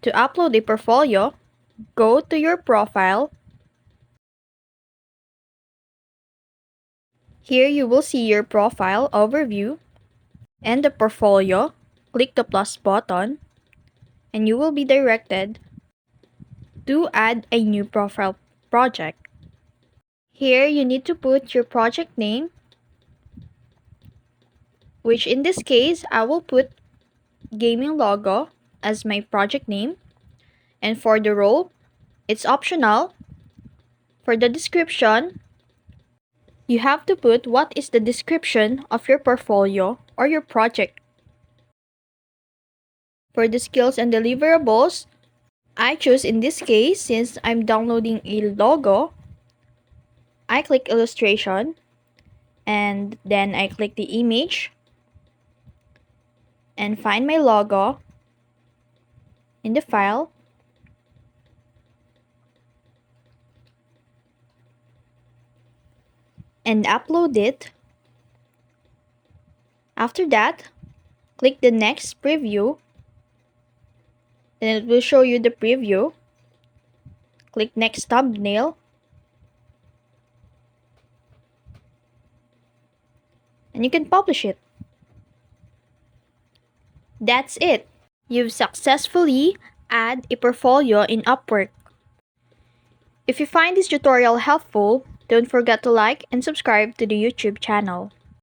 To upload a portfolio, go to your profile. Here you will see your profile overview and the portfolio. Click the plus button and you will be directed to add a new profile project. Here you need to put your project name, which in this case I will put gaming logo as my project name. And for the role, it's optional. For the description, you have to put what is the description of your portfolio or your project. For the skills and deliverables, I choose in this case, since I'm downloading a logo, I click illustration and then I click the image and find my logo in the file. And upload it. After that, click the next preview. Then it will show you the preview. Click next thumbnail. And you can publish it. That's it. You've successfully added a portfolio in Upwork. If you find this tutorial helpful, don't forget to like and subscribe to the YouTube channel.